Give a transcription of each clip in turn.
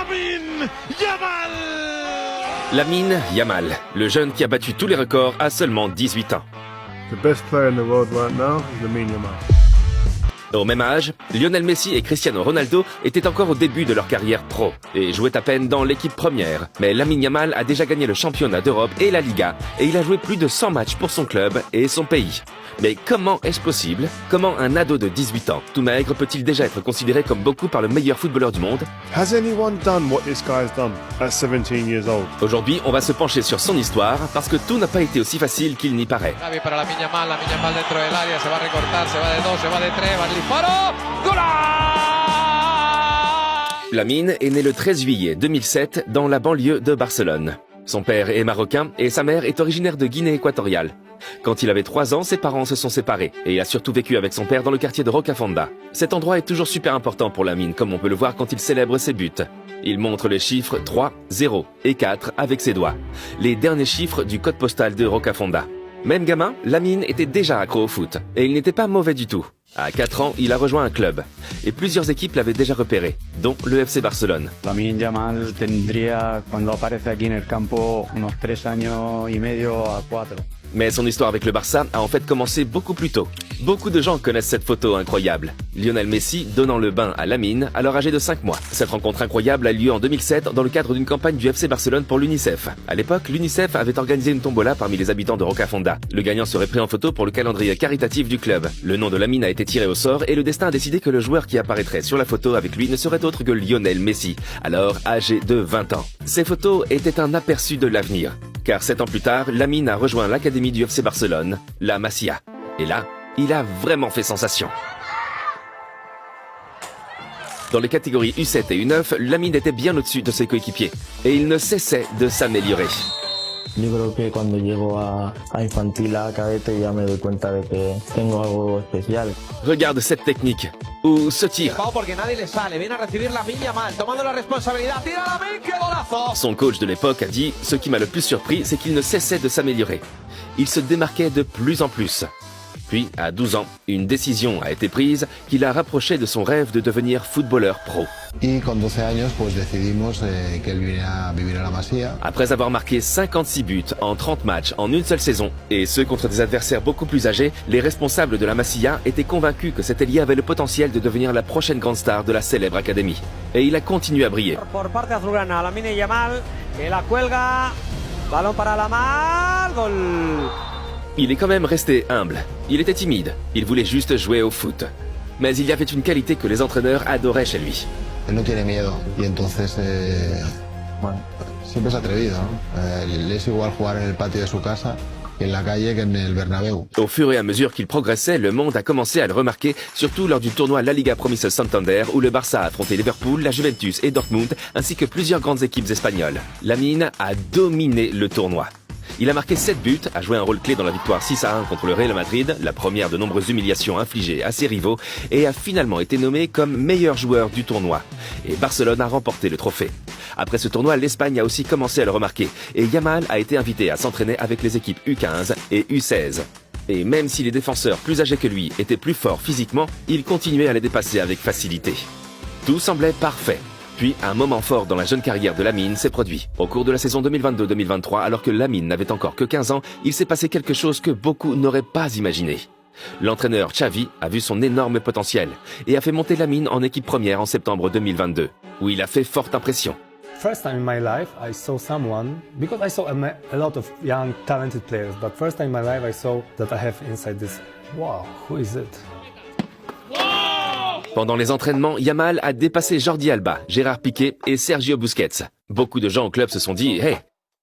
Lamine Yamal. Lamine Yamal, le jeune qui a battu tous les records à seulement 18 ans. The best player in the world right now is Lamine Yamal. Au même âge, Lionel Messi et Cristiano Ronaldo étaient encore au début de leur carrière pro et jouaient à peine dans l'équipe première. Mais Lamine Yamal a déjà gagné le championnat d'Europe et la Liga et il a joué plus de 100 matchs pour son club et son pays. Mais comment est-ce possible? Comment un ado de 18 ans, tout maigre, peut-il déjà être considéré comme beaucoup par le meilleur footballeur du monde? Has anyone done what this guy has done at 17 years old? Aujourd'hui, on va se pencher sur son histoire parce que tout n'a pas été aussi facile qu'il n'y paraît. Gavi para Lamine Yamal dentro del área, se va a recortar, se va de dos, se va de tres, va el disparo, ¡gol! Lamine est né le 13 juillet 2007 dans la banlieue de Barcelone. Son père est marocain et sa mère est originaire de Guinée équatoriale. Quand il avait 3 ans, ses parents se sont séparés et il a surtout vécu avec son père dans le quartier de Rocafonda. Cet endroit est toujours super important pour Lamine, comme on peut le voir quand il célèbre ses buts. Il montre les chiffres 3, 0 et 4 avec ses doigts, les derniers chiffres du code postal de Rocafonda. Même gamin, Lamine était déjà accro au foot et il n'était pas mauvais du tout. À 4 ans, il a rejoint un club et plusieurs équipes l'avaient déjà repéré, dont le FC Barcelone. Lamine Yamal tendría, cuando aparece aquí en el campo, unos 3 años y medio a 4. Mais son histoire avec le Barça a en fait commencé beaucoup plus tôt. Beaucoup de gens connaissent cette photo incroyable. Lionel Messi donnant le bain à Lamine, alors âgé de 5 mois. Cette rencontre incroyable a lieu en 2007 dans le cadre d'une campagne du FC Barcelone pour l'UNICEF. À l'époque, l'UNICEF avait organisé une tombola parmi les habitants de Rocafonda. Le gagnant serait pris en photo pour le calendrier caritatif du club. Le nom de Lamine a été tiré au sort et le destin a décidé que le joueur qui apparaîtrait sur la photo avec lui ne serait autre que Lionel Messi, alors âgé de 20 ans. Ces photos étaient un aperçu de l'avenir. Car 7 ans plus tard, Lamine a rejoint l'académie du FC Barcelone, la Masia. Et là, il a vraiment fait sensation. Dans les catégories U7 et U9, Lamine était bien au-dessus de ses coéquipiers. Et il ne cessait de s'améliorer. Yo creo que cuando llego a infantil, a cadete, ya me doy cuenta de que tengo algo especial. Regarde cette technique, ou ce tir. Porque nadie le sale, viene a recibir Lamine Yamal, tomando la responsabilidad, tira Lamine, qué golazo! Son coach de l'époque a dit « Ce qui m'a le plus surpris, c'est qu'il ne cessait de s'améliorer. Il se démarquait de plus en plus. » Puis, à 12 ans, une décision a été prise qui l'a rapproché de son rêve de devenir footballeur pro. Y con 12 años pues decidimos que él viniera a vivir a la Masía. Après avoir marqué 56 buts en 30 matchs en une seule saison, et ce contre des adversaires beaucoup plus âgés, les responsables de la Masia étaient convaincus que cet ailier avait le potentiel de devenir la prochaine grande star de la célèbre académie. Et il a continué à briller. Por parte azulgrana, Lamine Yamal, que la cuelga, balón para Yamal, gol. Il est quand même resté humble. Il était timide. Il voulait juste jouer au foot. Mais il y avait une qualité que les entraîneurs adoraient chez lui. Él no tiene miedo y entonces bueno, siempre es atrevido, ¿no? Le es igual jugar en el patio de su casa que en la calle que en el Bernabéu. Au fur et à mesure qu'il progressait, le monde a commencé à le remarquer, surtout lors du tournoi La Liga Promises Santander où le Barça a affronté Liverpool, la Juventus et Dortmund, ainsi que plusieurs grandes équipes espagnoles. Lamine a dominé le tournoi. Il a marqué 7 buts, a joué un rôle clé dans la victoire 6-1 contre le Real Madrid, la première de nombreuses humiliations infligées à ses rivaux, et a finalement été nommé comme meilleur joueur du tournoi. Et Barcelone a remporté le trophée. Après ce tournoi, l'Espagne a aussi commencé à le remarquer, et Yamal a été invité à s'entraîner avec les équipes U15 et U16. Et même si les défenseurs plus âgés que lui étaient plus forts physiquement, il continuait à les dépasser avec facilité. Tout semblait parfait. Puis, un moment fort dans la jeune carrière de Lamine s'est produit. Au cours de la saison 2022-2023, alors que Lamine n'avait encore que 15 ans, il s'est passé quelque chose que beaucoup n'auraient pas imaginé. L'entraîneur Xavi a vu son énorme potentiel et a fait monter Lamine en équipe première en septembre 2022, où il a fait forte impression. First time in my life, I saw someone, because I saw a lot of young, talented players, but first time in my life I saw that I have inside this, wow, who is it? Pendant les entraînements, Yamal a dépassé Jordi Alba, Gérard Piqué et Sergio Busquets. Beaucoup de gens au club se sont dit « Hey,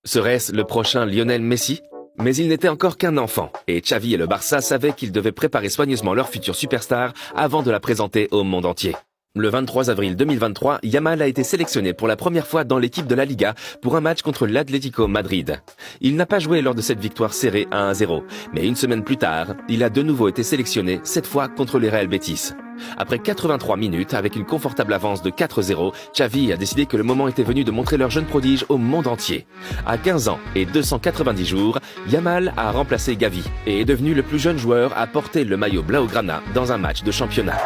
serait-ce le prochain Lionel Messi ?» Mais il n'était encore qu'un enfant, et Xavi et le Barça savaient qu'ils devaient préparer soigneusement leur future superstar avant de la présenter au monde entier. Le 23 avril 2023, Yamal a été sélectionné pour la première fois dans l'équipe de la Liga pour un match contre l'Atlético Madrid. Il n'a pas joué lors de cette victoire serrée à 1-0, mais une semaine plus tard, il a de nouveau été sélectionné, cette fois contre les Real Betis. Après 83 minutes, avec une confortable avance de 4-0, Xavi a décidé que le moment était venu de montrer leur jeune prodige au monde entier. À 15 ans et 290 jours, Yamal a remplacé Gavi et est devenu le plus jeune joueur à porter le maillot blaugrana dans un match de championnat.